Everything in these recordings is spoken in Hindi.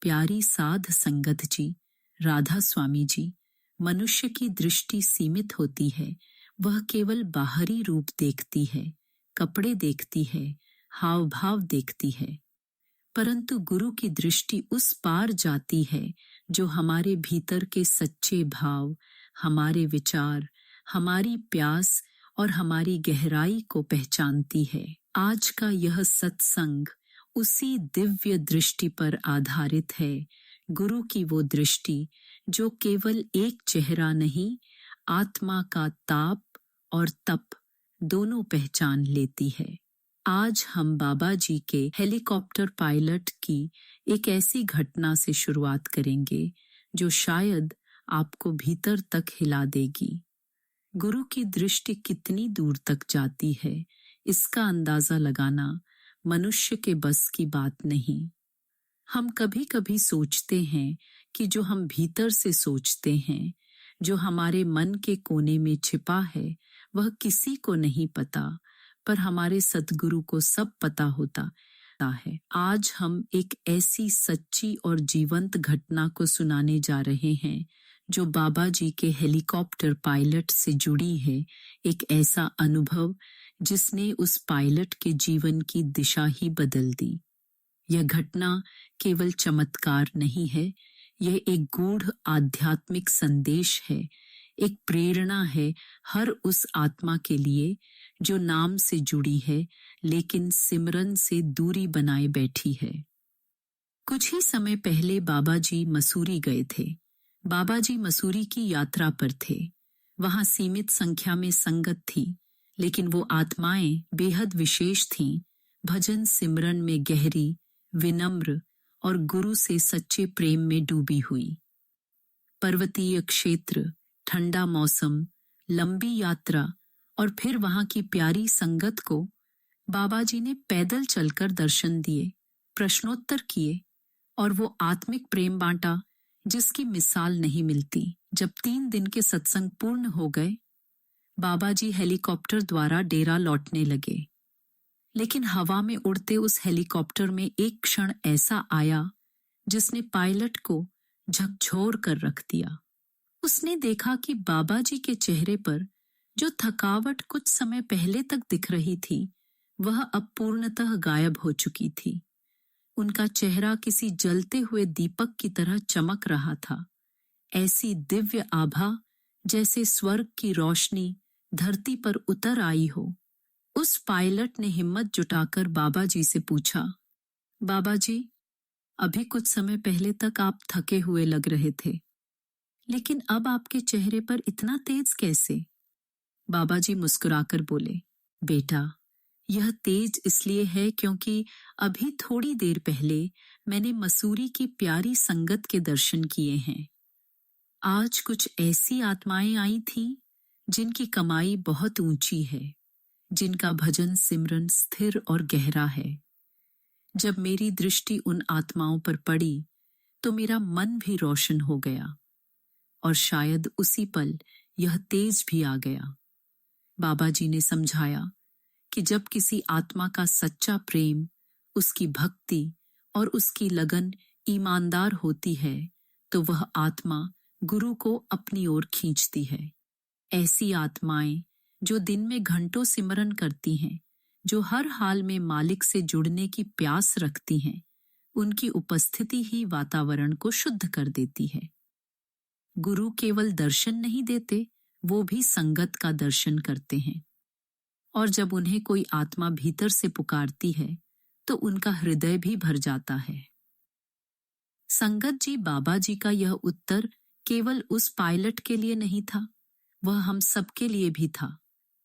प्यारी साध संगत जी, राधा स्वामी जी, मनुष्य की दृष्टि सीमित होती है। वह केवल बाहरी रूप देखती है, कपड़े देखती है, हाव भाव देखती है। परंतु गुरु की दृष्टि उस पार जाती है जो हमारे भीतर के सच्चे भाव, हमारे विचार, हमारी प्यास और हमारी गहराई को पहचानती है। आज का यह सत्संग उसी दिव्य दृष्टि पर आधारित है। गुरु की वो दृष्टि जो केवल एक चेहरा नहीं, आत्मा का ताप और तप दोनों पहचान लेती है। आज हम बाबा जी के हेलीकॉप्टर पायलट की एक ऐसी घटना से शुरुआत करेंगे जो शायद आपको भीतर तक हिला देगी। गुरु की दृष्टि कितनी दूर तक जाती है, इसका अंदाजा लगाना मनुष्य के बस की बात नहीं। हम कभी कभी सोचते हैं कि जो हम भीतर से सोचते हैं, जो हमारे मन के कोने में छिपा है, वह किसी को नहीं पता, पर हमारे सद्गुरु को सब पता होता है। आज हम एक ऐसी सच्ची और जीवंत घटना को सुनाने जा रहे हैं जो बाबा जी के हेलीकॉप्टर पायलट से जुड़ी है। एक ऐसा अनुभव जिसने उस पायलट के जीवन की दिशा ही बदल दी। यह घटना केवल चमत्कार नहीं है, यह एक गूढ़ आध्यात्मिक संदेश है, एक प्रेरणा है हर उस आत्मा के लिए जो नाम से जुड़ी है लेकिन सिमरन से दूरी बनाए बैठी है। कुछ ही समय पहले बाबा जी मसूरी गए थे। बाबा जी मसूरी की यात्रा पर थे। वहां सीमित संख्या में संगत थी, लेकिन वो आत्माएं बेहद विशेष थीं। भजन सिमरन में गहरी, विनम्र और गुरु से सच्चे प्रेम में डूबी हुई। पर्वतीय क्षेत्र, ठंडा मौसम, लंबी यात्रा और फिर वहां की प्यारी संगत को बाबा जी ने पैदल चलकर दर्शन दिए, प्रश्नोत्तर किए और वो आत्मिक प्रेम बांटा जिसकी मिसाल नहीं मिलती। जब 3 दिन के सत्संग पूर्ण हो गए, बाबा जी हेलीकॉप्टर द्वारा डेरा लौटने लगे। लेकिन हवा में उड़ते उस हेलीकॉप्टर में एक क्षण ऐसा आया जिसने पायलट को झकझोर कर रख दिया। उसने देखा कि बाबा जी के चेहरे पर जो थकावट कुछ समय पहले तक दिख रही थी, वह अब पूर्णतः गायब हो चुकी थी। उनका चेहरा किसी जलते हुए दीपक की तरह चमक रहा था। ऐसी दिव्य आभा जैसे स्वर्ग की रोशनी धरती पर उतर आई हो। उस पायलट ने हिम्मत जुटाकर बाबा जी से पूछा, बाबा जी, अभी कुछ समय पहले तक आप थके हुए लग रहे थे, लेकिन अब आपके चेहरे पर इतना तेज कैसे? बाबा जी मुस्कुराकर बोले, बेटा, यह तेज इसलिए है क्योंकि अभी थोड़ी देर पहले मैंने मसूरी की प्यारी संगत के दर्शन किए हैं। आज कुछ ऐसी आत्माएं आई थीं जिनकी कमाई बहुत ऊंची है, जिनका भजन सिमरन स्थिर और गहरा है। जब मेरी दृष्टि उन आत्माओं पर पड़ी तो मेरा मन भी रोशन हो गया और शायद उसी पल यह तेज भी आ गया। बाबा जी ने समझाया कि जब किसी आत्मा का सच्चा प्रेम, उसकी भक्ति और उसकी लगन ईमानदार होती है तो वह आत्मा गुरु को अपनी ओर खींचती है। ऐसी आत्माएं जो दिन में घंटों सिमरन करती हैं, जो हर हाल में मालिक से जुड़ने की प्यास रखती हैं, उनकी उपस्थिति ही वातावरण को शुद्ध कर देती है। गुरु केवल दर्शन नहीं देते, वो भी संगत का दर्शन करते हैं। और जब उन्हें कोई आत्मा भीतर से पुकारती है तो उनका हृदय भी भर जाता है। संगत जी, बाबा जी का यह उत्तर केवल उस पायलट के लिए नहीं था, वह हम सबके लिए भी था,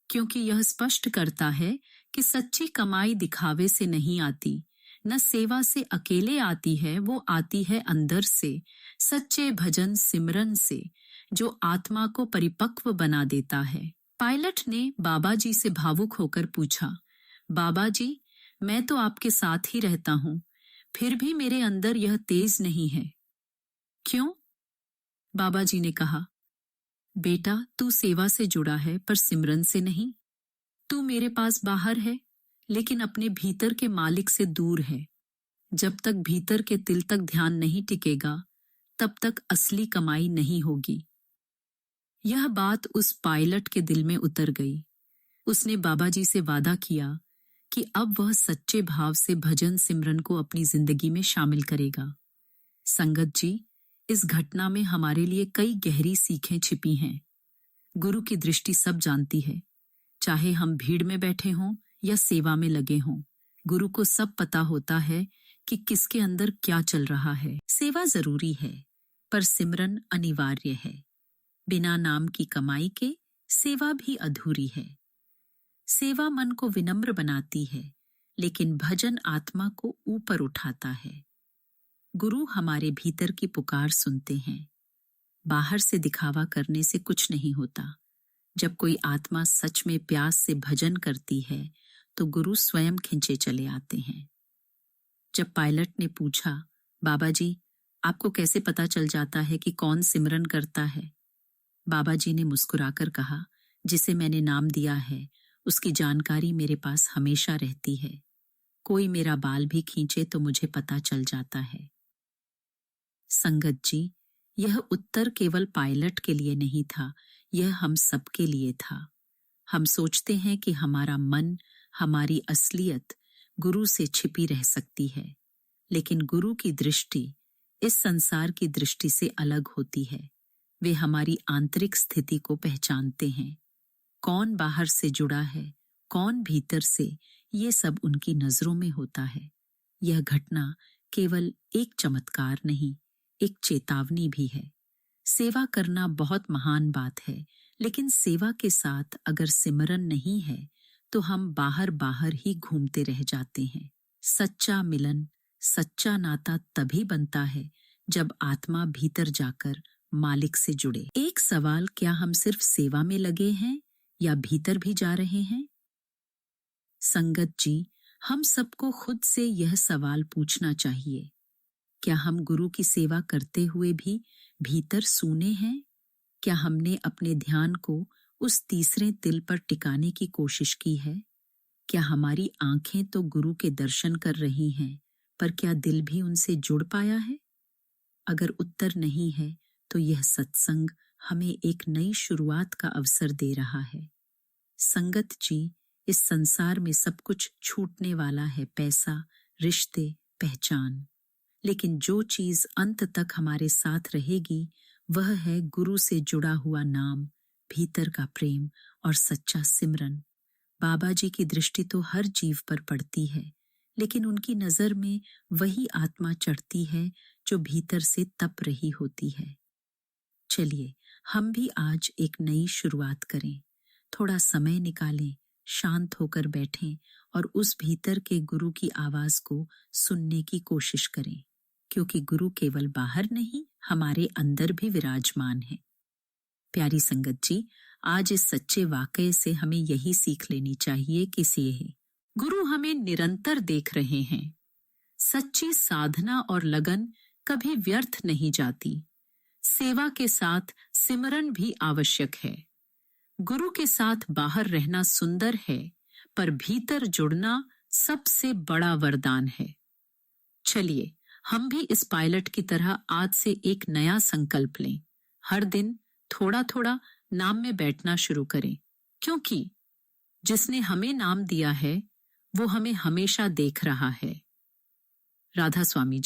क्योंकि यह स्पष्ट करता है कि सच्ची कमाई दिखावे से नहीं आती, न सेवा से अकेले आती है, वो आती है अंदर से, सच्चे भजन सिमरन से, जो आत्मा को परिपक्व बना देता है। पायलट ने बाबा जी से भावुक होकर पूछा, बाबा जी, मैं तो आपके साथ ही रहता हूं, फिर भी मेरे अंदर यह तेज नहीं है, क्यों? बाबा जी ने कहा, बेटा, तू सेवा से जुड़ा है पर सिमरन से नहीं। तू मेरे पास बाहर है लेकिन अपने भीतर के मालिक से दूर है। जब तक भीतर के तिल तक ध्यान नहीं टिकेगा, तब तक असली कमाई नहीं होगी। यह बात उस पायलट के दिल में उतर गई। उसने बाबा जी से वादा किया कि अब वह सच्चे भाव से भजन सिमरन को अपनी जिंदगी में शामिल करेगा। संगत जी, इस घटना में हमारे लिए कई गहरी सीखें छिपी हैं। गुरु की दृष्टि सब जानती है, चाहे हम भीड़ में बैठे हों या सेवा में लगे हों। गुरु को सब पता होता है कि किसके अंदर क्या चल रहा है। सेवा जरूरी है, पर सिमरन अनिवार्य है। बिना नाम की कमाई के सेवा भी अधूरी है। सेवा मन को विनम्र बनाती है, लेकिन भजन आत्मा को ऊपर उठाता है। गुरु हमारे भीतर की पुकार सुनते हैं। बाहर से दिखावा करने से कुछ नहीं होता। जब कोई आत्मा सच में प्यास से भजन करती है, तो गुरु स्वयं खिंचे चले आते हैं। जब पायलट ने पूछा, बाबा जी, आपको कैसे पता चल जाता है कि कौन सिमरन करता है? बाबा जी ने मुस्कुराकर कहा, जिसे मैंने नाम दिया है, उसकी जानकारी मेरे पास हमेशा रहती है। कोई मेरा बाल भी खींचे तो मुझे पता चल जाता है। संगत जी, यह उत्तर केवल पायलट के लिए नहीं था, यह हम सबके लिए था। हम सोचते हैं कि हमारा मन, हमारी असलियत गुरु से छिपी रह सकती है, लेकिन गुरु की दृष्टि इस संसार की दृष्टि से अलग होती है। वे हमारी आंतरिक स्थिति को पहचानते हैं। कौन बाहर से जुड़ा है, कौन भीतर से, ये सब उनकी नजरों में होता है। यह घटना केवल एक चमत्कार नहीं, एक चेतावनी भी है। सेवा करना बहुत महान बात है, लेकिन सेवा के साथ अगर सिमरन नहीं है, तो हम बाहर बाहर ही घूमते रह जाते हैं। सच्चा मिलन, सच्चा नाता तभी बनता है जब आत्मा भीतर जाकर मालिक से जुड़े। एक सवाल, क्या हम सिर्फ सेवा में लगे हैं या भीतर भी जा रहे हैं? संगत जी, हम सबको खुद से यह सवाल पूछना चाहिए। क्या हम गुरु की सेवा करते हुए भी भीतर सूने हैं? क्या हमने अपने ध्यान को उस तीसरे तिल पर टिकाने की कोशिश की है? क्या हमारी आंखें तो गुरु के दर्शन कर रही हैं, पर क्या दिल भी उनसे जुड़ पाया है? अगर उत्तर नहीं है, तो यह सत्संग हमें एक नई शुरुआत का अवसर दे रहा है। संगत जी, इस संसार में सब कुछ छूटने वाला है, पैसा, रिश्ते, पहचान। लेकिन जो चीज अंत तक हमारे साथ रहेगी, वह है गुरु से जुड़ा हुआ नाम, भीतर का प्रेम और सच्चा सिमरन। बाबा जी की दृष्टि तो हर जीव पर पड़ती है, लेकिन उनकी नजर में वही आत्मा चढ़ती है जो भीतर से तप रही होती है। चलिए, हम भी आज एक नई शुरुआत करें। थोड़ा समय निकालें, शांत होकर बैठें और उस भीतर के गुरु की आवाज को सुनने की कोशिश करें, क्योंकि गुरु केवल बाहर नहीं, हमारे अंदर भी विराजमान है। प्यारी संगत जी, आज इस सच्चे वाकये से हमें यही सीख लेनी चाहिए कि गुरु हमें निरंतर देख रहे हैं। सच्ची साधना और लगन कभी व्यर्थ नहीं जाती। सेवा के साथ सिमरन भी आवश्यक है। गुरु के साथ बाहर रहना सुंदर है, पर भीतर जुड़ना सबसे बड़ा वरदान है। चलिए, हम भी इस पायलट की तरह आज से एक नया संकल्प लें। हर दिन थोड़ा थोड़ा नाम में बैठना शुरू करें, क्योंकि जिसने हमें नाम दिया है, वो हमें हमेशा देख रहा है। राधा स्वामी जी।